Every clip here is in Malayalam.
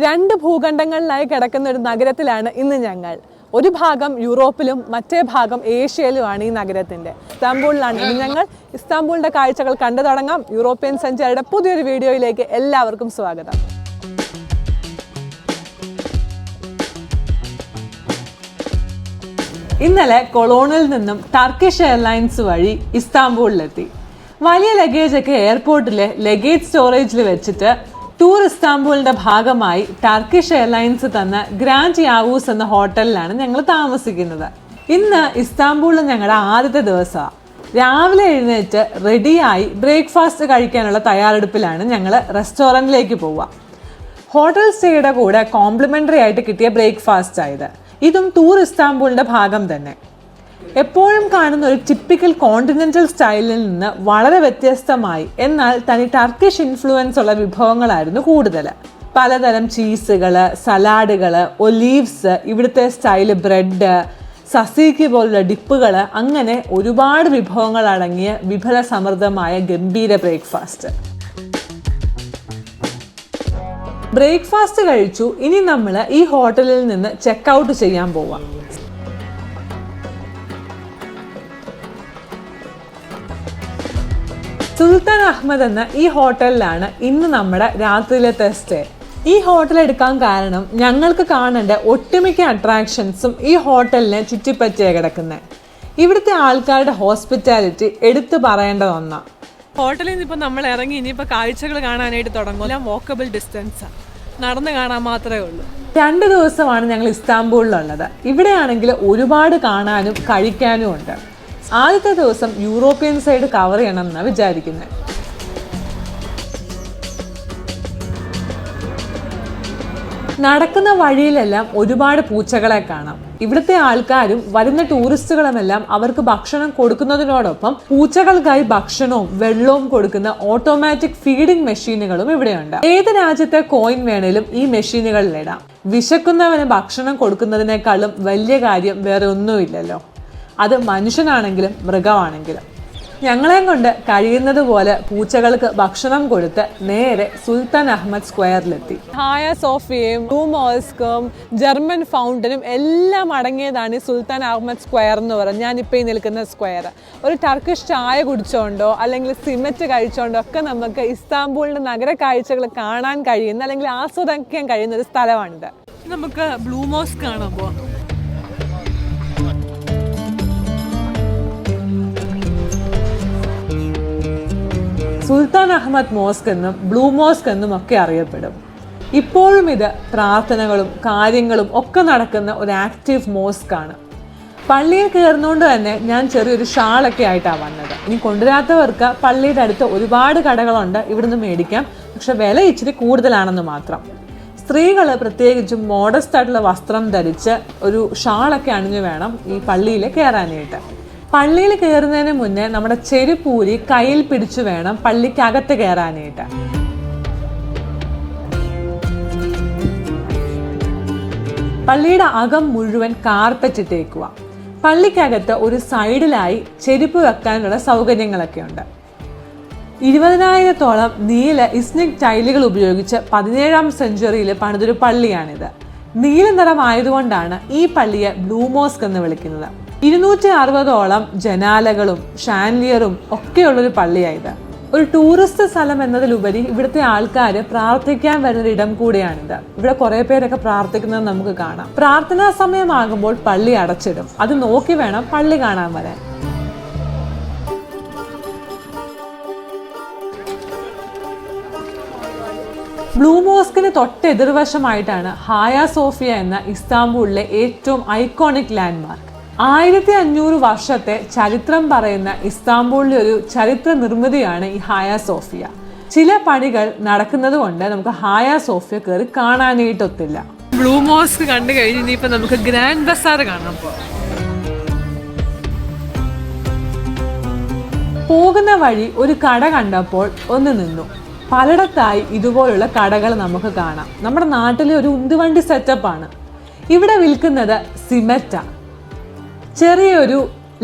രണ്ട് ഭൂഖണ്ഡങ്ങളിലായി കിടക്കുന്ന ഒരു നഗരത്തിലാണ് ഇന്ന് ഞങ്ങൾ. ഒരു ഭാഗം യൂറോപ്പിലും മറ്റേ ഭാഗം ഏഷ്യയിലുമാണ് ഈ നഗരത്തിൻ്റെ. ഇസ്താംബൂളിലാണ് ഇന്ന് ഞങ്ങൾ. ഇസ്താംബൂളിൻ്റെ കാഴ്ചകൾ കണ്ടു തുടങ്ങാം. യൂറോപ്യൻ സഞ്ചാരിയുടെ പുതിയൊരു വീഡിയോയിലേക്ക് എല്ലാവർക്കും സ്വാഗതം. ഇന്നലെ കൊളോണിൽ നിന്നും ടർക്കിഷ് എയർലൈൻസ് വഴി ഇസ്താംബൂളിലെത്തി. വലിയ ലഗേജൊക്കെ എയർപോർട്ടിലെ ലഗേജ് സ്റ്റോറേജിൽ വെച്ചിട്ട് ടൂർ ഇസ്താംബൂളിൻ്റെ ഭാഗമായി ടർക്കിഷ് എയർലൈൻസ് തന്ന ഗ്രാൻഡ് യാവൂസ് എന്ന ഹോട്ടലിലാണ് ഞങ്ങൾ താമസിക്കുന്നത്. ഇന്ന് ഇസ്താംബൂളിൽ ഞങ്ങളുടെ ആദ്യത്തെ ദിവസമാണ്. രാവിലെ എഴുന്നേറ്റ് റെഡിയായി ബ്രേക്ക്ഫാസ്റ്റ് കഴിക്കാനുള്ള തയ്യാറെടുപ്പിലാണ് ഞങ്ങൾ റെസ്റ്റോറൻറ്റിലേക്ക് പോവുക. ഹോട്ടൽ സ്റ്റേയുടെ കൂടെ കോംപ്ലിമെൻ്ററി ആയിട്ട് കിട്ടിയ ബ്രേക്ക്ഫാസ്റ്റ് ആയത്. ഇതും ടൂർ ഇസ്താംബൂളിൻ്റെ ഭാഗം തന്നെ. എപ്പോഴും കാണുന്ന ഒരു ടിപ്പിക്കൽ കോണ്ടിനെൻ്റൽ സ്റ്റൈലിൽ നിന്ന് വളരെ വ്യത്യസ്തമായി എന്നാൽ തനി ടർക്കിഷ് ഇൻഫ്ലുവൻസ് ഉള്ള വിഭവങ്ങളായിരുന്നു കൂടുതൽ. പലതരം ചീസുകൾ, സലാഡുകൾ, ഒലീവ്സ്, ഇവിടുത്തെ സ്റ്റൈല് ബ്രെഡ്, സസീക്കി പോലുള്ള ഡിപ്പുകൾ, അങ്ങനെ ഒരുപാട് വിഭവങ്ങൾ അടങ്ങിയ വിഭവസമൃദ്ധമായ ഗംഭീര ബ്രേക്ക്ഫാസ്റ്റ്. ബ്രേക്ക്ഫാസ്റ്റ് കഴിച്ചു. ഇനി നമ്മൾ ഈ ഹോട്ടലിൽ നിന്ന് ചെക്ക് ഔട്ട് ചെയ്യാൻ പോവാം. സുൽത്താൻ അഹമ്മദ് എന്ന ഈ ഹോട്ടലിലാണ് ഇന്ന് നമ്മുടെ രാത്രിയിലത്തെ സ്റ്റേ. ഈ ഹോട്ടൽ എടുക്കാൻ കാരണം ഞങ്ങൾക്ക് കാണേണ്ട ഒട്ടുമിക്ക അട്രാക്ഷൻസും ഈ ഹോട്ടലിനെ ചുറ്റിപ്പറ്റിയാണ് കിടക്കുന്നത്. ഇവിടുത്തെ ആൾക്കാരുടെ ഹോസ്പിറ്റാലിറ്റി എടുത്തു പറയേണ്ട ഒന്നാണ്. ഹോട്ടലിൽ നിന്ന് ഇപ്പോൾ നമ്മൾ ഇറങ്ങി ഇനിയിപ്പോൾ കാഴ്ചകൾ കാണാനായിട്ട് തുടങ്ങും. വോക്കബിൾ ഡിസ്റ്റൻസാണ്, നടന്ന് കാണാൻ മാത്രമേ ഉള്ളൂ. 2 ദിവസമാണ് ഞങ്ങൾ ഇസ്താംബൂളിലുള്ളത്. ഇവിടെയാണെങ്കിൽ ഒരുപാട് കാണാനും കഴിക്കാനും ഉണ്ട്. ആദ്യത്തെ ദിവസം യൂറോപ്യൻ സൈഡ് കവർ ചെയ്യണം എന്നാണ് വിചാരിക്കുന്നത്. നടക്കുന്ന വഴിയിലെല്ലാം ഒരുപാട് പൂച്ചകളെ കാണാം. ഇവിടുത്തെ ആൾക്കാരും വരുന്ന ടൂറിസ്റ്റുകളുമെല്ലാം അവർക്ക് ഭക്ഷണം കൊടുക്കുന്നതിനോടൊപ്പം പൂച്ചകൾക്കായി ഭക്ഷണവും വെള്ളവും കൊടുക്കുന്ന ഓട്ടോമാറ്റിക് ഫീഡിംഗ് മെഷീനുകളും ഇവിടെയുണ്ട്. ഏത് രാജ്യത്തെ കോയിൻ വേണേലും ഈ മെഷീനുകളിലിടാം. വിശക്കുന്നവന് ഭക്ഷണം കൊടുക്കുന്നതിനേക്കാളും വലിയ കാര്യം വേറെ ഒന്നുമില്ലല്ലോ, അത് മനുഷ്യനാണെങ്കിലും മൃഗമാണെങ്കിലും. ഞങ്ങളെയും കൊണ്ട് കഴിയുന്നത് പോലെ പൂച്ചകൾക്ക് ഭക്ഷണം കൊടുത്ത് നേരെ സുൽത്താൻ അഹമ്മദ് സ്ക്വയറിലെത്തി. ഹായ സോഫിയയും ബ്ലൂ മോസ്കും ജർമ്മൻ ഫൗണ്ടനും എല്ലാം അടങ്ങിയതാണ് ഈ സുൽത്താൻ അഹമ്മദ് സ്ക്വയർ എന്ന് പറയുന്നത്. ഞാനിപ്പോൾ ഈ നിൽക്കുന്ന സ്ക്വയർ. ഒരു ടർക്കിഷ് ചായ കുടിച്ചോണ്ടോ അല്ലെങ്കിൽ സിമറ്റ് കഴിച്ചോണ്ടോ ഒക്കെ നമുക്ക് ഇസ്താംബൂളിൻ്റെ നഗര കാഴ്ചകൾ കാണാൻ കഴിയുന്ന അല്ലെങ്കിൽ ആസ്വദിക്കാൻ കഴിയുന്ന ഒരു സ്ഥലമാണിത്. നമുക്ക് ബ്ലൂ മോസ്ക് കാണാൻ പോവാം. സുൽത്താൻ അഹമ്മദ് മോസ്ക് എന്നും ബ്ലൂ മോസ്ക് എന്നും ഒക്കെ അറിയപ്പെടും. ഇപ്പോഴും ഇത് പ്രാർത്ഥനകളും കാര്യങ്ങളും ഒക്കെ നടക്കുന്ന ഒരു ആക്റ്റീവ് മോസ്ക് ആണ്. പള്ളിയിൽ കയറുന്നതുകൊണ്ട് തന്നെ ഞാൻ ചെറിയൊരു ഷാളൊക്കെ ആയിട്ടാണ് വന്നത്. ഇനി കൊണ്ടുവരാത്തവർക്ക് പള്ളിയുടെ അടുത്ത് ഒരുപാട് കടകളുണ്ട്, ഇവിടുന്ന് മേടിക്കാം. പക്ഷെ വില ഇച്ചിരി കൂടുതലാണെന്ന് മാത്രം. സ്ത്രീകൾ പ്രത്യേകിച്ചും മോഡസ്റ്റ് ആയിട്ടുള്ള വസ്ത്രം ധരിച്ച് ഒരു ഷാളൊക്കെ അണിഞ്ഞു വേണം ഈ പള്ളിയിൽ കയറാനായിട്ട്. പള്ളിയിൽ കയറുന്നതിന് മുന്നേ നമ്മുടെ ചെരുപ്പൂരി കയ്യിൽ പിടിച്ചു വേണം പള്ളിക്കകത്ത് കയറാനായിട്ട്. പള്ളിയുടെ അകം മുഴുവൻ കാർപ്പറ്റ് ഇട്ടേക്കുക. പള്ളിക്കകത്ത് ഒരു സൈഡിലായി ചെരുപ്പ് വെക്കാനുള്ള സൗകര്യങ്ങളൊക്കെ ഉണ്ട്. 20,000-ഓളം നീല ഇസ്നിക് ടൈലുകൾ ഉപയോഗിച്ച് 17ാം സെഞ്ച്വറിയിൽ പണിതൊരു പള്ളിയാണിത്. നീല നിറമായതുകൊണ്ടാണ് ഈ പള്ളിയെ ബ്ലൂ മോസ്ക് എന്ന് വിളിക്കുന്നത്. 260-ഓളം ജനാലകളും ഷാൻലിയറും ഒക്കെയുള്ളൊരു പള്ളിയായത്. ഒരു ടൂറിസ്റ്റ് സ്ഥലം എന്നതിലുപരി ഇവിടുത്തെ ആൾക്കാർ പ്രാർത്ഥിക്കാൻ വരുന്നൊരിടം കൂടിയാണിത്. ഇവിടെ കുറേ പേരൊക്കെ പ്രാർത്ഥിക്കുന്നത് നമുക്ക് കാണാം. പ്രാർത്ഥനാ സമയമാകുമ്പോൾ പള്ളി അടച്ചിടും. അത് നോക്കി വേണം പള്ളി കാണാൻ വരാൻ. ബ്ലൂ മോസ്കിന് തൊട്ടെതിർവശമായിട്ടാണ് ഹായ സോഫിയ എന്ന ഇസ്താംബൂളിലെ ഏറ്റവും ഐക്കോണിക് ലാൻഡ്മാർക്ക്. 1500 വർഷത്തെ ചരിത്രം പറയുന്ന ഇസ്താംബൂളിലെ ഒരു ചരിത്ര നിർമ്മിതിയാണ് ഈ ഹായ സോഫിയ. ചില പണികൾ നടക്കുന്നത് കൊണ്ട് നമുക്ക് ഹായ സോഫിയ കയറി കാണാനായിട്ടൊത്തില്ല. ബ്ലൂ മോസ്ക് കണ്ടു കഴിഞ്ഞ് ഇനിയിപ്പോൾ നമുക്ക് ഗ്രാൻഡ് ബസാർ കാണാൻ പോകാം. പോകുന്ന വഴി ഒരു കട കണ്ടപ്പോൾ ഒന്ന് നിന്നു. പലയിടത്തായി ഇതുപോലുള്ള കടകൾ നമുക്ക് കാണാം. നമ്മുടെ നാട്ടിലെ ഒരു ഉന്തുവണ്ടി സെറ്റപ്പാണ്. ഇവിടെ വിൽക്കുന്നത് സിമറ്റാണ്. ചെറിയൊരു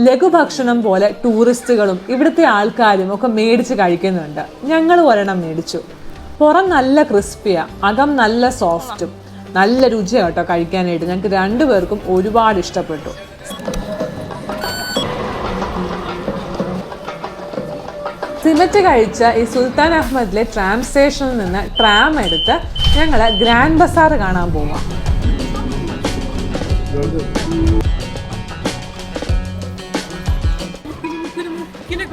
ലഘുഭക്ഷണം പോലെ ടൂറിസ്റ്റുകളും ഇവിടുത്തെ ആൾക്കാരും ഒക്കെ മേടിച്ച് കഴിക്കുന്നുണ്ട്. ഞങ്ങൾ ഒരെണ്ണം മേടിച്ചു. പുറം നല്ല ക്രിസ്പിയാണ്, അകം നല്ല സോഫ്റ്റും, നല്ല രുചിയാണ് കേട്ടോ കഴിക്കാനായിട്ട്. ഞങ്ങൾക്ക് രണ്ടുപേർക്കും ഒരുപാട് ഇഷ്ടപ്പെട്ടു. സിമറ്റ് കഴിച്ച ഈ സുൽത്താൻ അഹമ്മദിലെ ട്രാം സ്റ്റേഷനിൽ നിന്ന് ട്രാം എടുത്ത് ഞങ്ങൾ ഗ്രാൻഡ് ബസാർ കാണാൻ പോവാം.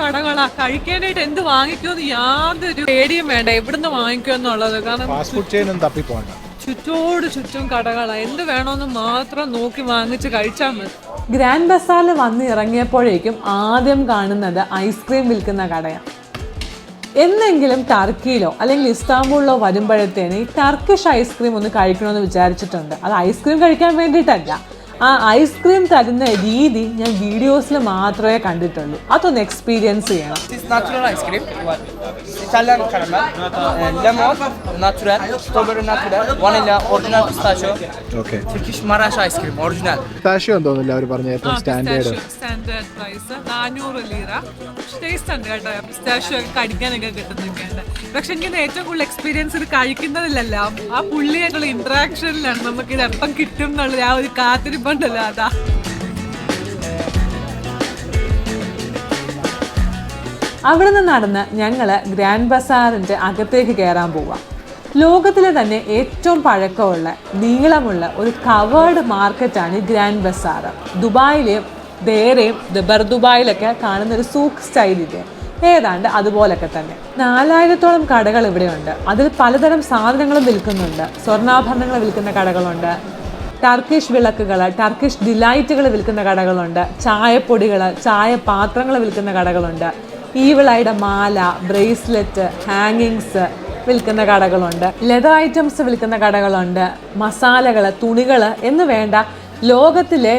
കടകളാ, കഴിക്കാനായിട്ട് എന്ത് വാങ്ങിക്കുമെന്ന് യാതൊരു പേടിയും വേണ്ട, എവിടുന്ന് വാങ്ങിക്കുമെന്നുള്ളത്. കാരണം ചുറ്റോട് ചുറ്റും കടകളാ, എന്ത് വേണമെന്ന് മാത്രം നോക്കി വാങ്ങിച്ച് കഴിച്ചാൽ മതി. ഗ്രാൻഡ് ബസാറിൽ വന്ന് ഇറങ്ങിയപ്പോഴേക്കും ആദ്യം കാണുന്നത് ഐസ്ക്രീം വിൽക്കുന്ന കടയാണ്. എന്നെങ്കിലും ടർക്കിയിലോ അല്ലെങ്കിൽ ഇസ്താംബൂളിലോ വരുമ്പോഴത്തേന് ഈ ടർക്കിഷ് ഐസ്ക്രീം ഒന്ന് കഴിക്കണമെന്ന് വിചാരിച്ചിട്ടുണ്ട്. അത് ഐസ്ക്രീം കഴിക്കാൻ വേണ്ടിയിട്ടല്ല, ആ ഐസ്ക്രീം തരുന്ന രീതി ഞാൻ വീഡിയോസിൽ മാത്രമേ കണ്ടിട്ടുള്ളൂ. അതൊന്ന് എക്സ്പീരിയൻസ് ചെയ്യണം. Natural ice cream, Italian caramel, lemon, natural, strawberry natural, vanilla, original pistachio, Turkish Maraş ice cream, original. Pistachio എന്ന് തോന്നുന്നില്ല അവർ പറഞ്ഞ ഏറ്റവും സ്റ്റാൻഡേർഡ് പ്രൈസ് 400 ലീറ. ടേസ്റ്റ് ഉണ്ട് കേട്ടോ, പിസ്താഷ്യോ ഒക്കെ കടിക്കാനൊക്കെ കിട്ടുന്നൊക്കെയുണ്ട്. പക്ഷെ എനിക്ക് ഏറ്റവും കൂടുതൽ എക്സ്പീരിയൻസ് ഇത് കഴിക്കുന്നതിലല്ല, ആ പുള്ളിയായിട്ടുള്ള ഇന്ററാക്ഷനിലാണ് നമുക്ക് ഇത് എപ്പം കിട്ടും എന്നുള്ളത്. ആ ഒരു കാത്തിരിപ്പുണ്ടല്ലോ, അതാ. അവിടെ നിന്ന് നടന്ന് ഞങ്ങൾ ഗ്രാൻഡ് ബസാറിൻ്റെ അകത്തേക്ക് കയറാൻ പോവാം. ലോകത്തിലെ തന്നെ ഏറ്റവും പഴക്കമുള്ള നീളമുള്ള ഒരു കവേർഡ് മാർക്കറ്റാണ് ഈ ഗ്രാൻഡ് ബസാർ. ദുബായിലെയും ദേരയും ദബർ ദുബായിലൊക്കെ കാണുന്ന ഒരു സൂക്ക് സ്റ്റൈലില്ലേ, ഏതാണ്ട് അതുപോലൊക്കെ തന്നെ. 4000-ഓളം കടകൾ ഇവിടെയുണ്ട്. അതിൽ പലതരം സാധനങ്ങളും വിൽക്കുന്നുണ്ട്. സ്വർണ്ണാഭരണങ്ങൾ വിൽക്കുന്ന കടകളുണ്ട്, ടർക്കിഷ് വിളക്കുകൾ, ടർക്കിഷ് ഡിലൈറ്റുകൾ വിൽക്കുന്ന കടകളുണ്ട്, ചായപ്പൊടികൾ, ചായപാത്രങ്ങൾ വിൽക്കുന്ന കടകളുണ്ട്, ഈവിളായുടെ മാല, ബ്രേസ്ലെറ്റ്, ഹാങ്ങിങ്സ് വിൽക്കുന്ന കടകളുണ്ട്, ലെതർ ഐറ്റംസ് വിൽക്കുന്ന കടകളുണ്ട്, മസാലകൾ, തുണികൾ എന്ന് വേണ്ട ലോകത്തിലെ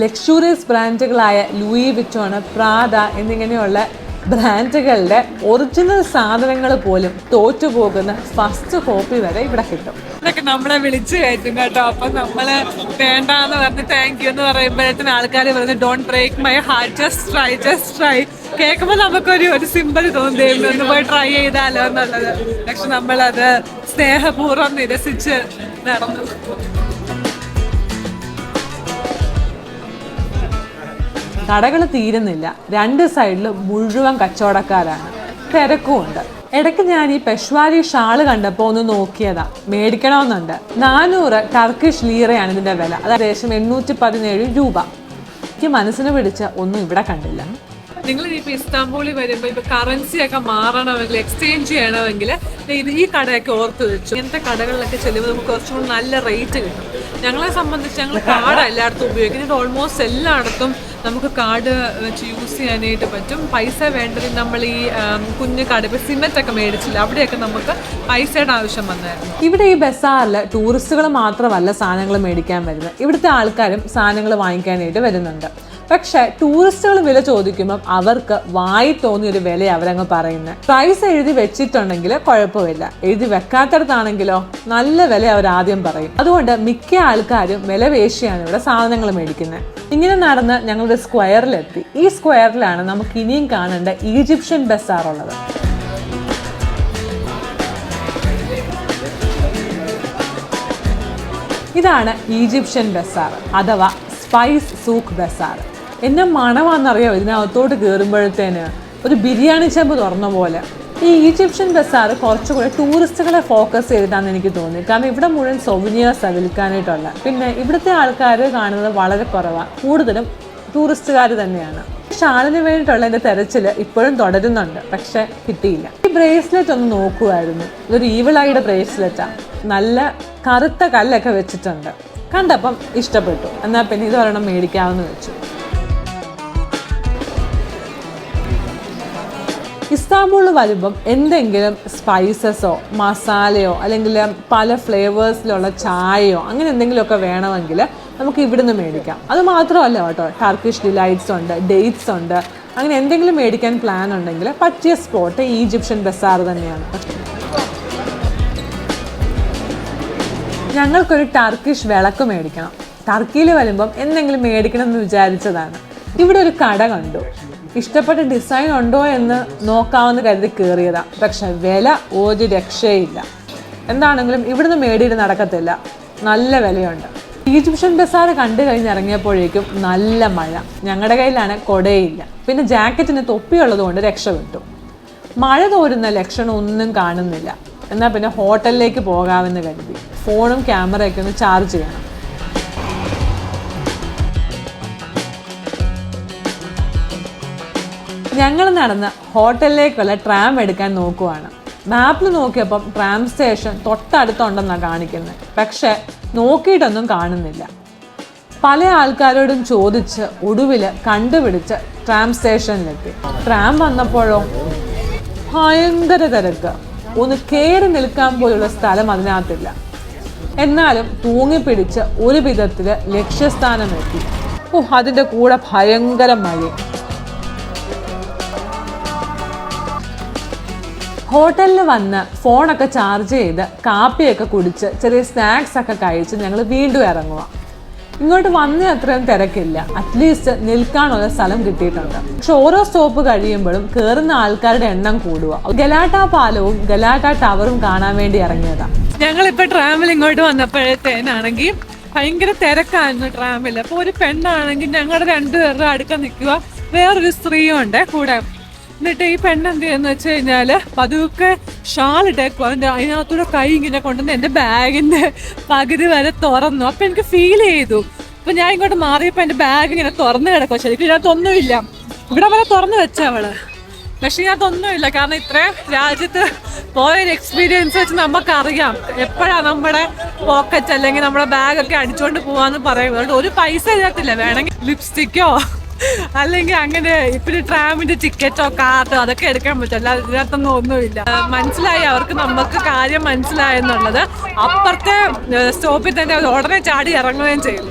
ലക്ഷൂറിയസ് ബ്രാൻഡുകളായ ലൂയി വിറ്റോൺ, പ്രാദ എന്നിങ്ങനെയുള്ള ബ്രാൻഡുകളുടെ ഒറിജിനൽ സാധനങ്ങൾ പോലും തോറ്റുപോകുന്ന ഫസ്റ്റ് കോപ്പി വരെ ഇവിടെ കിട്ടും. ഇതൊക്കെ നമ്മളെ വിളിച്ചു കയറ്റും കേട്ടോ. അപ്പൊ നമ്മള് വേണ്ടാന്ന് പറഞ്ഞ് താങ്ക് യു എന്ന് പറയുമ്പോഴത്തേന് ആൾക്കാർ പറഞ്ഞു don't break my heart, just try. കേൾക്കുമ്പോൾ നമുക്കൊരു സിമ്പിൾ തോന്നും, ഒന്ന് പോയി ട്രൈ ചെയ്താലോ എന്നുള്ളത്. പക്ഷെ നമ്മളത് സ്നേഹപൂർവ്വം നിരസിച്ച് നടന്നു. കടകൾ തീരുന്നില്ല, രണ്ട് സൈഡിലും മുഴുവൻ കച്ചവടക്കാരാണ്, തിരക്കുമുണ്ട്. ഇടയ്ക്ക് ഞാൻ ഈ പെഷ്വാരി ഷാള് കണ്ടപ്പോൾ ഒന്ന് നോക്കിയതാ, മേടിക്കണമെന്നുണ്ട്. 400 ടർക്കിഷ് ലീറയാണ് ഇതിൻ്റെ വില, അത് ഏകദേശം 817 രൂപ. എനിക്ക് മനസ്സിന് പിടിച്ച ഒന്നും ഇവിടെ കണ്ടില്ല. നിങ്ങൾ ഇപ്പോൾ ഇസ്താംബൂളിൽ വരുമ്പോൾ ഇപ്പോൾ കറൻസി ഒക്കെ മാറണമെങ്കിൽ, എക്സ്ചേഞ്ച് ചെയ്യണമെങ്കിൽ ഈ കടയൊക്കെ ഓർത്ത് വെച്ചു. ഇങ്ങനത്തെ കടകളിലൊക്കെ ചെല്ലുമ്പോൾ നമുക്ക് കുറച്ചും കൂടി നല്ല റേറ്റ് കിട്ടും. ഞങ്ങളെ സംബന്ധിച്ച് ഞങ്ങൾ കാർഡ് എല്ലായിടത്തും ഉപയോഗിക്കുന്നത്, ഓൾമോസ്റ്റ് എല്ലായിടത്തും നമുക്ക് കാർഡ് വെച്ച് യൂസ് ചെയ്യാനായിട്ട് പറ്റും. പൈസ വേണ്ടത് നമ്മൾ ഈ കുഞ്ഞു കട, ഇപ്പോൾ സിമെൻറ്റൊക്കെ മേടിച്ചില്ല, അവിടെയൊക്കെ നമുക്ക് പൈസയുടെ ആവശ്യം വന്നായിരുന്നു. ഇവിടെ ഈ ബസാറിൽ ടൂറിസ്റ്റുകൾ മാത്രമല്ല സാധനങ്ങൾ മേടിക്കാൻ വരുന്നത്, ഇവിടുത്തെ ആൾക്കാരും സാധനങ്ങൾ വാങ്ങിക്കാനായിട്ട് വരുന്നുണ്ട്. പക്ഷെ ടൂറിസ്റ്റുകൾ വില ചോദിക്കുമ്പം അവർക്ക് വായി തോന്നിയൊരു വില അവരങ്ങ് പറയുന്നത്. പ്രൈസ് എഴുതി വെച്ചിട്ടുണ്ടെങ്കിൽ കുഴപ്പമില്ല, എഴുതി വെക്കാത്തടത്താണെങ്കിലോ നല്ല വില അവർ ആദ്യം പറയും. അതുകൊണ്ട് മിക്ക ആൾക്കാരും വില പേശിയാണ് ഇവിടെ സാധനങ്ങൾ മേടിക്കുന്നത്. ഇങ്ങനെ നടന്ന് ഞങ്ങളുടെ സ്ക്വയറിലെത്തി. ഈ സ്ക്വയറിലാണ് നമുക്ക് ഇനിയും കാണേണ്ട ഈജിപ്ഷ്യൻ ബസാർ ഉള്ളത്. ഇതാണ് ഈജിപ്ഷ്യൻ ബസാർ അഥവാ സ്പൈസ് സൂക്ക് ബസാർ. എന്നെ മണമാണെന്നറിയാമോ ഇതിനകത്തോട്ട് കയറുമ്പോഴത്തേന്, ഒരു ബിരിയാണി ചെമ്പ് തുറന്ന പോലെ. ഈ ഈജിപ്ഷ്യൻ ബസാർ കുറച്ചുകൂടെ ടൂറിസ്റ്റുകളെ ഫോക്കസ് ചെയ്തിട്ടാണെന്ന് എനിക്ക് തോന്നി. കാരണം ഇവിടെ മുഴുവൻ സൊവനിയേഴ്സാണ് വിൽക്കാനായിട്ടുള്ള. പിന്നെ ഇവിടുത്തെ ആൾക്കാർ കാണുന്നത് വളരെ കുറവാണ്, കൂടുതലും ടൂറിസ്റ്റുകാർ തന്നെയാണ്. ഷാളിന് വേണ്ടിയിട്ടുള്ള എൻ്റെ തെരച്ചിൽ ഇപ്പോഴും തുടരുന്നുണ്ട്, പക്ഷെ കിട്ടിയില്ല. ഈ ബ്രേസ്ലെറ്റ് ഒന്ന് നോക്കുമായിരുന്നു. ഇതൊരു ഈവിളായുടെ ബ്രേസ്ലെറ്റാണ്, നല്ല കറുത്ത കല്ലൊക്കെ വെച്ചിട്ടുണ്ട്. കണ്ടപ്പം ഇഷ്ടപ്പെട്ടു, എന്നാൽ പിന്നെ ഇത് ഒരെണ്ണം മേടിക്കാമെന്ന് വെച്ചു. ഇസ്താംബൂളിൽ വരുമ്പം എന്തെങ്കിലും സ്പൈസസോ മസാലയോ അല്ലെങ്കിൽ പല ഫ്ലേവേഴ്സിലുള്ള ചായയോ അങ്ങനെ എന്തെങ്കിലുമൊക്കെ വേണമെങ്കിൽ നമുക്ക് ഇവിടുന്ന് മേടിക്കാം. അത് മാത്രമല്ല കേട്ടോ, ടർക്കിഷ് ഡിലൈറ്റ്സ് ഉണ്ട്, ഡേറ്റ്സ് ഉണ്ട്. അങ്ങനെ എന്തെങ്കിലും മേടിക്കാൻ പ്ലാൻ ഉണ്ടെങ്കിൽ പറ്റിയ സ്പോട്ട് ഈജിപ്ഷ്യൻ ബസാർ തന്നെയാണ്. ഞങ്ങൾക്കൊരു ടർക്കിഷ് വിളക്ക് മേടിക്കണം. ടർക്കിയിൽ വരുമ്പം എന്തെങ്കിലും മേടിക്കണം എന്ന് വിചാരിച്ചതാണ്. ഇവിടെ ഒരു കട കണ്ടു. ഇഷ്ടപ്പെട്ട ഡിസൈൻ ഉണ്ടോ എന്ന് നോക്കാമെന്ന് കരുതി കയറിയതാ. പക്ഷെ വില ഒരു രക്ഷയില്ല. എന്താണെങ്കിലും ഇവിടുന്ന് മേടിയിട്ട് നടക്കത്തില്ല, നല്ല വിലയുണ്ട്. ഈജിപ്ഷ്യൻ ബസാർ കണ്ടു കഴിഞ്ഞിറങ്ങിയപ്പോഴേക്കും നല്ല മഴ. ഞങ്ങളുടെ കയ്യിലാണ് കൊടയില്ല, പിന്നെ ജാക്കറ്റിന് തൊപ്പിയുള്ളത് കൊണ്ട് രക്ഷപ്പെട്ടു. മഴ തോരുന്ന ലക്ഷണം ഒന്നും കാണുന്നില്ല. എന്നാൽ പിന്നെ ഹോട്ടലിലേക്ക് പോകാമെന്ന് കരുതി. ഫോണും ക്യാമറയൊക്കെ ഒന്ന് ചാർജ് ചെയ്യണം. ഞങ്ങൾ നടന്ന് ഹോട്ടലിലേക്കുള്ള ട്രാം എടുക്കാൻ നോക്കുവാണ്. മാപ്പിൽ നോക്കിയപ്പം ട്രാം സ്റ്റേഷൻ തൊട്ടടുത്തുണ്ടെന്നാണ് കാണിക്കുന്നത്. പക്ഷെ നോക്കിയിട്ടൊന്നും കാണുന്നില്ല. പല ആൾക്കാരോടും ചോദിച്ച് ഒടുവിൽ കണ്ടുപിടിച്ച് ട്രാം സ്റ്റേഷനിലെത്തി. ട്രാം വന്നപ്പോഴോ ഭയങ്കര തിരക്ക്. ഒന്ന് കയറി നിൽക്കാൻ പോലുള്ള സ്ഥലം അതിനകത്തില്ല. എന്നാലും തൂങ്ങിപ്പിടിച്ച് ഒരു വിധത്തിൽ ലക്ഷ്യസ്ഥാനം എത്തി. അതിൻ്റെ കൂടെ ഭയങ്കര മഴ. ഹോട്ടലിൽ വന്ന് ഫോണൊക്കെ ചാർജ് ചെയ്ത് കാപ്പിയൊക്കെ കുടിച്ച് ചെറിയ സ്നാക്സ് ഒക്കെ കഴിച്ച് ഞങ്ങൾ വീണ്ടും ഇറങ്ങുക. ഇങ്ങോട്ട് വന്ന അത്രയും തിരക്കില്ല. അറ്റ്ലീസ്റ്റ് നിൽക്കാനുള്ള സ്ഥലം കിട്ടിയിട്ടുണ്ട്. പക്ഷെ ഓരോ സ്റ്റോപ്പ് കഴിയുമ്പോഴും കയറുന്ന ആൾക്കാരുടെ എണ്ണം കൂടുക. ഗലാട്ട പാലവും ഗലാട്ട ടവറും കാണാൻ വേണ്ടി ഇറങ്ങിയതാണ്. ഞങ്ങളിപ്പോൾ ട്രാമിൽ ഇങ്ങോട്ട് വന്നപ്പോഴത്തേനാണെങ്കിൽ ഭയങ്കര തിരക്കായിരുന്നു ട്രാമിൽ. അപ്പോൾ ഒരു പെണ്ണാണെങ്കിൽ ഞങ്ങളുടെ രണ്ടുപേരുടെ അടുക്ക നിൽക്കുക, വേറൊരു സ്ത്രീയും ഉണ്ട് കൂടെ. എന്നിട്ട് ഈ പെണ്ണെന്ത് ചെയ്യുന്ന വെച്ച് കഴിഞ്ഞാൽ പതുക്കെ ഷാളിട്ടേക്കും. അതിനകത്തൂടെ കൈ ഇങ്ങനെ കൊണ്ടുവന്ന് എൻ്റെ ബാഗിൻ്റെ പകുതി വരെ തുറന്നു. അപ്പം എനിക്ക് ഫീൽ ചെയ്തു. അപ്പം ഞാൻ ഇങ്ങോട്ട് മാറിയപ്പോൾ എൻ്റെ ബാഗ് ഇങ്ങനെ തുറന്നു കിടക്കുക. ശരിക്കും ഇതിനകത്തൊന്നുമില്ല. ഇവിടെ വരെ തുറന്നു വെച്ചവള്, പക്ഷെ ഇതിനകത്തൊന്നുമില്ല. കാരണം ഇത്രയും രാജ്യത്ത് പോയൊരു എക്സ്പീരിയൻസ് വെച്ച് നമുക്കറിയാം എപ്പോഴാണ് നമ്മുടെ പോക്കറ്റ് അല്ലെങ്കിൽ നമ്മുടെ ബാഗൊക്കെ അടിച്ചുകൊണ്ട് പോവാന്ന് പറയുന്നത്. അതുകൊണ്ട് ഒരു പൈസ ഇതിനകത്തില്ല. വേണമെങ്കിൽ ലിപ്സ്റ്റിക്കോ അല്ലെങ്കിൽ അങ്ങനെ ഇപ്പം ട്രാമിന്റെ ടിക്കറ്റോ കാർഡോ അതൊക്കെ എടുക്കാൻ പറ്റും. അല്ലാതെ ഇതിനകത്തൊന്നും ഒന്നുമില്ല. മനസ്സിലായി അവർക്ക്, നമുക്ക് കാര്യം മനസ്സിലായെന്നുള്ളത്. അപ്പുറത്തെ സ്റ്റോപ്പിൽ തന്നെ ഉടനെ ചാടി ഇറങ്ങുകയും ചെയ്യും.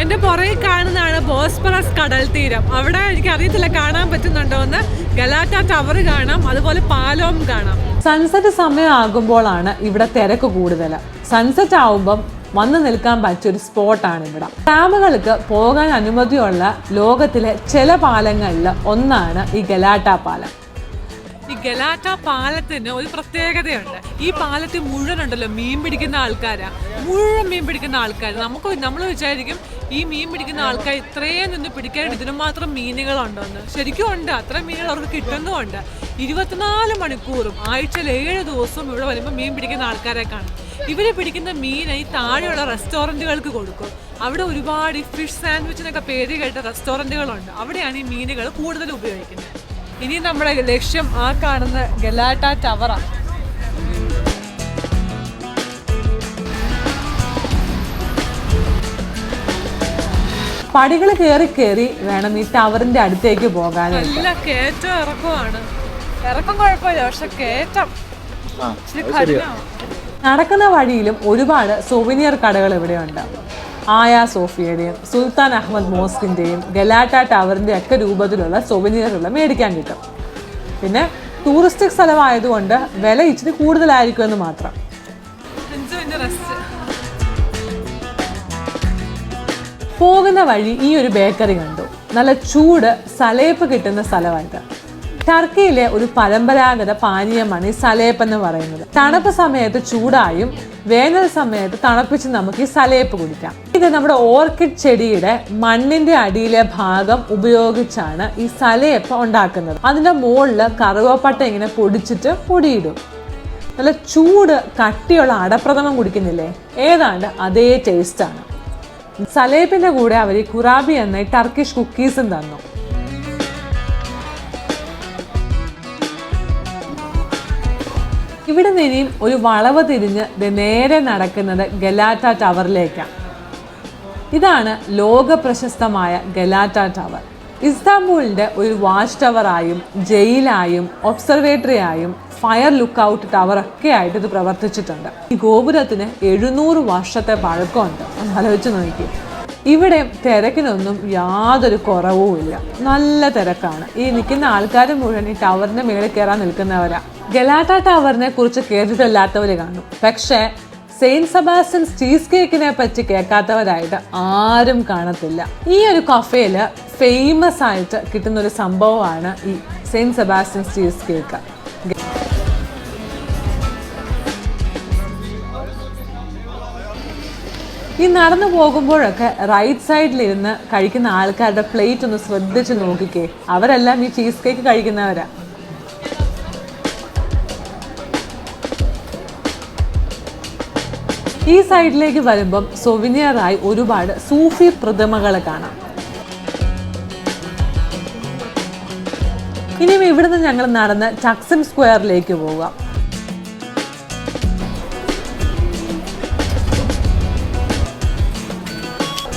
എന്റെ പുറകെ കാണുന്നതാണ് ബോസ്ഫറസ് കടൽ തീരം. അവിടെ എനിക്ക് അറിയത്തില്ല കാണാൻ പറ്റുന്നുണ്ടോ എന്ന്. ഗലാട്ട ടവർ കാണാം, അതുപോലെ പാലവും കാണാം. സൺസെറ്റ് സമയം ആകുമ്പോഴാണ് ഇവിടെ തിരക്ക് കൂടുതൽ. സൺസെറ്റ് ആവുമ്പം വന്നു നിൽക്കാൻ പറ്റിയൊരു സ്പോട്ടാണ് ഇവിടെ. ട്രാമുകൾക്ക് പോകാൻ അനുമതിയുള്ള ലോകത്തിലെ ചില പാലങ്ങളിൽ ഒന്നാണ് ഈ ഗലാട്ട പാലം. ഈ ഗലാട്ട പാലത്തിന് ഒരു പ്രത്യേകതയുണ്ട്. ഈ പാലത്തിൽ മുഴുവൻ ഉണ്ടല്ലോ മീൻ പിടിക്കുന്ന ആൾക്കാരാ, മുഴുവൻ മീൻ പിടിക്കുന്ന ആൾക്കാർ. നമ്മൾ വിചാരിക്കും ഈ മീൻ പിടിക്കുന്ന ആൾക്കാർ ഇത്രയും നിന്ന് പിടിക്കാനായിട്ട് ഇതിന് മാത്രം മീനുകളുണ്ടോന്ന്. ശരിക്കും ഉണ്ട്, അത്രയും മീനുകൾ അവർക്ക് കിട്ടുന്നുമുണ്ട്. 24 മണിക്കൂറും ആഴ്ചയിൽ 7 ദിവസവും ഇവിടെ വരുമ്പോൾ മീൻ പിടിക്കുന്ന ആൾക്കാരെ കാണും. ഇവർ പിടിക്കുന്ന മീൻ ഈ താഴെയുള്ള റെസ്റ്റോറൻറ്റുകൾക്ക് കൊടുക്കും. അവിടെ ഒരുപാട് ഈ ഫിഷ് സാൻഡ്വിച്ചിനൊക്കെ പേര് കേട്ട റെസ്റ്റോറൻറ്റുകളുണ്ട്. അവിടെയാണ് ഈ മീനുകൾ കൂടുതൽ ഉപയോഗിക്കുന്നത്. ഇനി നമ്മുടെ ലക്ഷ്യം ആ കാണുന്ന ഗലാട്ട ടവറാണ്. പടികൾ കയറി വേണം ഈ ടവറിന്റെ അടുത്തേക്ക് പോകാനായിട്ട്. നല്ല കയറ്റം ഇറക്കമാണ്. ഇറക്കം കുഴപ്പമില്ല, പക്ഷെ കയറ്റം നടക്കുന്ന വഴിയിലും ഒരുപാട് സൊവിനിയർ കടകൾ ഇവിടെയുണ്ട്. ആയ സോഫിയയുടെയും സുൽത്താൻ അഹമ്മദ് മോസ്കിൻ്റെയും ഗലാട്ട ടവറിൻ്റെ ഒക്കെ രൂപത്തിലുള്ള സൊവിനിയറുകൾ മേടിക്കാൻ കിട്ടും. പിന്നെ ടൂറിസ്റ്റിക് സ്ഥലമായതുകൊണ്ട് വില ഇച്ചിരി കൂടുതലായിരിക്കുമെന്ന് മാത്രം. പോകുന്ന വഴി ഈ ഒരു ബേക്കറി കണ്ടു. നല്ല ചൂട് സലേപ്പ് കിട്ടുന്ന സ്ഥലമായിട്ട്. ടർക്കിയിലെ ഒരു പരമ്പരാഗത പാനീയമാണ് ഈ സലേപ്പ് എന്ന് പറയുന്നത്. തണുപ്പ് സമയത്ത് ചൂടായും വേനൽ സമയത്ത് തണുപ്പിച്ച് നമുക്ക് ഈ സലേപ്പ് കുടിക്കാം. ഇത് നമ്മുടെ ഓർക്കിഡ് ചെടിയുടെ മണ്ണിന്റെ അടിയിലെ ഭാഗം ഉപയോഗിച്ചാണ് ഈ സലേപ്പ് ഉണ്ടാക്കുന്നത്. അതിന്റെ മുകളിൽ കറുവപ്പട്ട ഇങ്ങനെ പൊടിച്ചിട്ട് പൊടിയിടും. നല്ല ചൂട് കട്ടിയുള്ള അടപ്രഥമം കുടിക്കുന്നില്ലേ, ഏതാണ്ട് അതേ ടേസ്റ്റാണ്. സലേപ്പിന്റെ കൂടെ അവർ കുറാബി എന്ന ടർക്കിഷ് കുക്കീസും തന്നു. ഇവിടെ നിന്നും ഒരു വളവ് തിരിഞ്ഞ് നേരെ നടക്കുന്നത് ഗലാട്ട ടവറിലേക്കാണ്. ഇതാണ് ലോക പ്രശസ്തമായ ഗലാട്ട ടവർ. ഇസ്താംബൂളിൻ്റെ ഒരു വാച്ച് ടവറായും ജയിലായും ഒബ്സർവേറ്ററി ആയും ഫയർ ലുക്ക് ഔട്ട് ടവറൊക്കെ ആയിട്ട് ഇത് പ്രവർത്തിച്ചിട്ടുണ്ട്. ഈ ഗോപുരത്തിന് 700 വർഷത്തെ പഴക്കമുണ്ട്. ഒന്ന് ആലോചിച്ച് നോക്കി. ഇവിടെ തിരക്കിനൊന്നും യാതൊരു കുറവുമില്ല. നല്ല തിരക്കാണ്. ഈ നിൽക്കുന്ന ആൾക്കാർ മുഴുവൻ ഈ ടവറിൻ്റെ മേളിൽ കയറാൻ നിൽക്കുന്നവരാ. ഗലാട്ട ടവറിനെ കുറിച്ച് കേട്ടിട്ടില്ലാത്തവർ കാണും. പക്ഷേ സെയിന്റ് സെബാസ്റ്റ്യൻസ് ചീസ് കേക്കിനെ പറ്റി കേൾക്കാത്തവരായിട്ട് ആരും കാണത്തില്ല. ഈ ഒരു കഫേയില് ഫേമസ് ആയിട്ട് കിട്ടുന്ന ഒരു സംഭവമാണ് ഈ സെയിന്റ് സെബാസ്റ്റ്യൻസ് ചീസ് കേക്ക്. ഈ നടന്നു പോകുമ്പോഴൊക്കെ റൈറ്റ് സൈഡിലിരുന്ന് കഴിക്കുന്ന ആൾക്കാരുടെ പ്ലേറ്റ് ഒന്ന് ശ്രദ്ധിച്ച് നോക്കിക്കേ. അവരെല്ലാം ഈ ചീസ് കേക്ക് കഴിക്കുന്നവരാ. ഈ സൈഡിലേക്ക് വരുമ്പം സൊവിനിയറായി ഒരുപാട് സൂഫി പ്രതിമകൾ കാണാം. ഇനിയും ഇവിടുന്ന് ഞങ്ങൾ നടന്ന് ടക്സിം സ്ക്വയറിലേക്ക് പോകാം.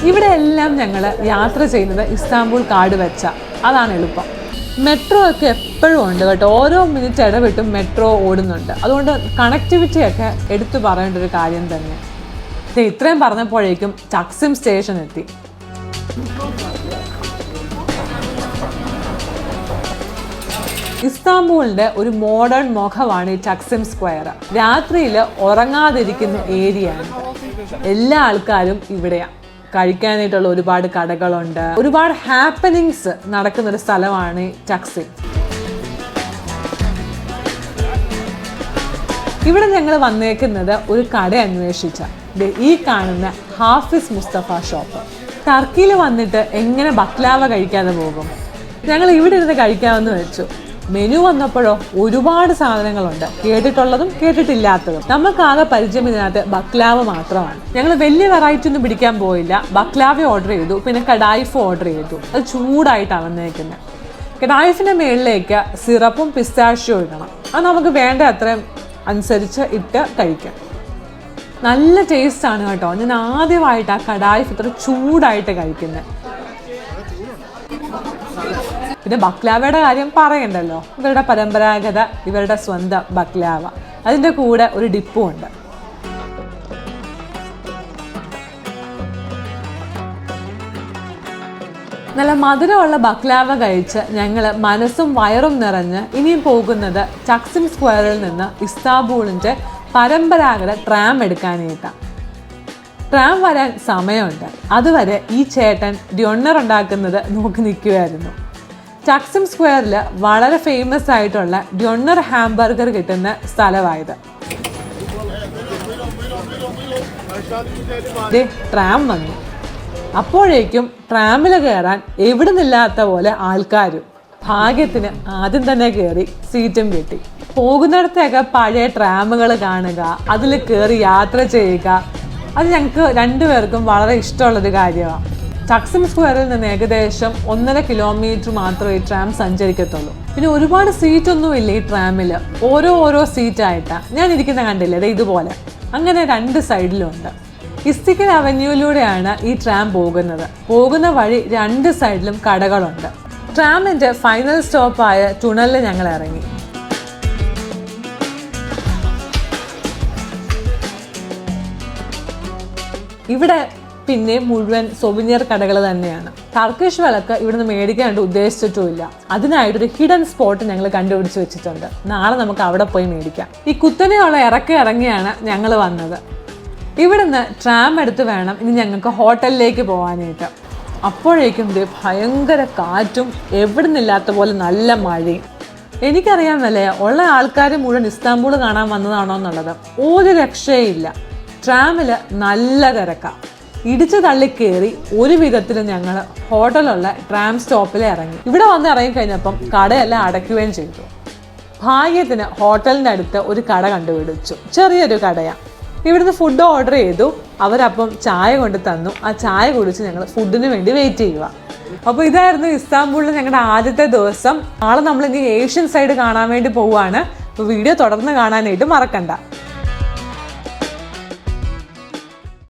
ഇവിടെ എല്ലാം ഞങ്ങൾ യാത്ര ചെയ്യുന്നത് ഇസ്താംബുൾ കാർഡ് വെച്ച, അതാണ് എളുപ്പം. മെട്രോ ഒക്കെ എപ്പോഴും ഉണ്ട് കേട്ടോ, ഓരോ മിനിറ്റ് ഇടവിട്ടും മെട്രോ ഓടുന്നുണ്ട്. അതുകൊണ്ട് കണക്ടിവിറ്റി ഒക്കെ എടുത്തു പറയേണ്ട ഒരു കാര്യം തന്നെ. ഇത്രയും പറഞ്ഞപ്പോഴേക്കും ടക്സിം സ്റ്റേഷൻ എത്തി. ഇസ്താംബൂളിന്റെ ഒരു മോഡേൺ മുഖമാണ് ഈ ടക്സിം സ്ക്വയർ. രാത്രിയിൽ ഉറങ്ങാതിരിക്കുന്ന ഏരിയയാണ്. എല്ലാ ആൾക്കാരും ഇവിടെയാണ്. കഴിക്കാനായിട്ടുള്ള ഒരുപാട് കടകളുണ്ട്, ഒരുപാട് ഹാപ്പനിങ്സ് നടക്കുന്ന ഒരു സ്ഥലമാണ് ടക്സിം. ഇവിടെ ഞങ്ങൾ വന്നേക്കുന്നത് ഒരു കട അന്വേഷിച്ച ഈ കാണുന്ന ഹാഫിസ് മുസ്തഫ ഷോപ്പ്. ടർക്കിയിൽ വന്നിട്ട് എങ്ങനെ ബക്ലാവ കഴിക്കാതെ പോകും? ഞങ്ങൾ ഇവിടെ ഇരുന്ന് കഴിക്കാമെന്ന് വെച്ചു. മെനു വന്നപ്പോഴോ ഒരുപാട് സാധനങ്ങളുണ്ട്, കേട്ടിട്ടുള്ളതും കേട്ടിട്ടില്ലാത്തതും. നമുക്കാകെ പരിചയം ഇതിനകത്ത് ബക്ലാവ മാത്രമാണ്. ഞങ്ങൾ വലിയ വെറൈറ്റി ഒന്നും പിടിക്കാൻ പോയില്ല. ബക്ലാവ ഓർഡർ ചെയ്തു, പിന്നെ കഡായിഫ് ഓർഡർ ചെയ്തു. അത് ചൂടായിട്ടാണ് വന്നേക്കുന്നത്. കഡായിഫിൻ്റെ മുകളിലേക്ക് സിറപ്പും പിസ്താഷ്യോ ഇടണം. അത് നമുക്ക് വേണ്ട അത്രയും അനുസരിച്ച് ഇട്ട് കഴിക്കാം. നല്ല ടേസ്റ്റാണ് കേട്ടോ. ഞാൻ ആദ്യമായിട്ട് ആ കഡായിഫ് ഇത്ര ചൂടായിട്ട് കഴിക്കുന്നത്. പിന്നെ ബക്ലാവയുടെ കാര്യം പറയണ്ടല്ലോ, ഇവരുടെ പരമ്പരാഗത, ഇവരുടെ സ്വന്തം ബക്ലാവ. അതിൻ്റെ കൂടെ ഒരു ഡിപ്പും ഉണ്ട്. നല്ല മധുരമുള്ള ബക്ലാവ കഴിച്ച് ഞങ്ങൾ മനസ്സും വയറും നിറഞ്ഞ് ഇനിയും പോകുന്നത് ടക്സിം സ്ക്വയറിൽ നിന്ന് ഇസ്താംബൂളിൻ്റെ പരമ്പരാഗത ട്രാം എടുക്കാനായിട്ടാണ്. ട്രാം വരാൻ സമയമുണ്ട്. അതുവരെ ഈ ചേട്ടൻ ഡ്യൊണ്ണർ ഉണ്ടാക്കുന്നത് നോക്കി നിൽക്കുമായിരുന്നു. ടക്സിം സ്ക്വയറിൽ വളരെ ഫേമസ് ആയിട്ടുള്ള ഡ്യൊണ്ണർ ഹാംബർഗർ കിട്ടുന്ന സ്ഥലമായത്. ട്രാം വന്നു. അപ്പോഴേക്കും ട്രാമിൽ കയറാൻ എവിടെ നിന്നില്ലാത്ത പോലെ ആൾക്കാരും. ഭാഗ്യത്തിന് ആദ്യം തന്നെ കയറി സീറ്റും കിട്ടി. പോകുന്നിടത്തൊക്കെ പഴയ ട്രാമുകൾ കാണുക, അതിൽ കയറി യാത്ര ചെയ്യുക, അത് ഞങ്ങൾക്ക് രണ്ടുപേർക്കും വളരെ ഇഷ്ടമുള്ളൊരു കാര്യമാണ്. ടക്സിം സ്ക്വയറിൽ നിന്ന് ഏകദേശം 1.5 കിലോമീറ്റർ മാത്രമേ ഈ ട്രാം സഞ്ചരിക്കത്തുള്ളൂ. പിന്നെ ഒരുപാട് സീറ്റൊന്നുമില്ല ഈ ട്രാമിൽ, ഓരോ സീറ്റായിട്ടാണ്. ഞാൻ ഇരിക്കുന്ന കണ്ടില്ലേ, അത് ഇതുപോലെ. അങ്ങനെ 2 സൈഡിലുണ്ട്. ഇസ്തിക്കൽ അവന്യൂയിലൂടെയാണ് ഈ ട്രാം പോകുന്നത്. പോകുന്ന വഴി 2 സൈഡിലും കടകളുണ്ട്. ട്രാമിൻ്റെ ഫൈനൽ സ്റ്റോപ്പായ ടണലിൽ ഞങ്ങൾ ഇറങ്ങി. ഇവിടെ പിന്നെ മുഴുവൻ സൊവിനിയർ കടകൾ തന്നെയാണ്. ടർക്കിഷ് വിളക്ക് ഇവിടുന്ന് മേടിക്കാനായിട്ട് ഉദ്ദേശിച്ചിട്ടുമില്ല. അതിനായിട്ടൊരു ഹിഡൻ സ്പോട്ട് ഞങ്ങൾ കണ്ടുപിടിച്ച് വെച്ചിട്ടുണ്ട്. നാളെ നമുക്ക് അവിടെ പോയി മേടിക്കാം. ഈ കുത്തനെയുള്ള ഇറങ്ങിയാണ് ഞങ്ങൾ വന്നത്. ഇവിടുന്ന് ട്രാം എടുത്ത് വേണം ഇനി ഞങ്ങൾക്ക് ഹോട്ടലിലേക്ക് പോകാനായിട്ട്. അപ്പോഴേക്കും ഭയങ്കര കാറ്റും എവിടെ നിന്നില്ലാത്ത പോലെ നല്ല മഴയും. എനിക്കറിയാമല്ലേ, ഉള്ള ആൾക്കാർ മുഴുവൻ ഇസ്താംബൂൾ കാണാൻ വന്നതാണോ എന്നുള്ളത്. ഒരു രക്ഷയില്ല. ട്രാമിൽ നല്ല തിരക്കാണ്. ഇടിച്ചു തള്ളി കയറി ഒരു വിധത്തിൽ ഞങ്ങൾ ഹോട്ടലുള്ള ട്രാം സ്റ്റോപ്പിൽ ഇറങ്ങി. ഇവിടെ വന്ന് ഇറങ്ങിക്കഴിഞ്ഞപ്പം കടയെല്ലാം അടയ്ക്കുകയും ചെയ്തു. ഭാഗ്യത്തിന് ഹോട്ടലിൻ്റെ അടുത്ത് ഒരു കട കണ്ടുപിടിച്ചു. ചെറിയൊരു കടയാണ്. ഇവിടുന്ന് ഫുഡ് ഓർഡർ ചെയ്തു. അവരപ്പം ചായ കൊണ്ട് തന്നു. ആ ചായ കുടിച്ച് ഞങ്ങൾ ഫുഡിന് വേണ്ടി വെയിറ്റ് ചെയ്യുക. അപ്പോൾ ഇതായിരുന്നു ഇസ്താംബൂളിൽ ഞങ്ങളുടെ ആദ്യത്തെ ദിവസം. നാളെ നമ്മളിനി ഏഷ്യൻ സൈഡ് കാണാൻ വേണ്ടി പോവുകയാണ്. അപ്പോൾ വീഡിയോ തുടർന്ന് കാണാനായിട്ട് മറക്കണ്ട.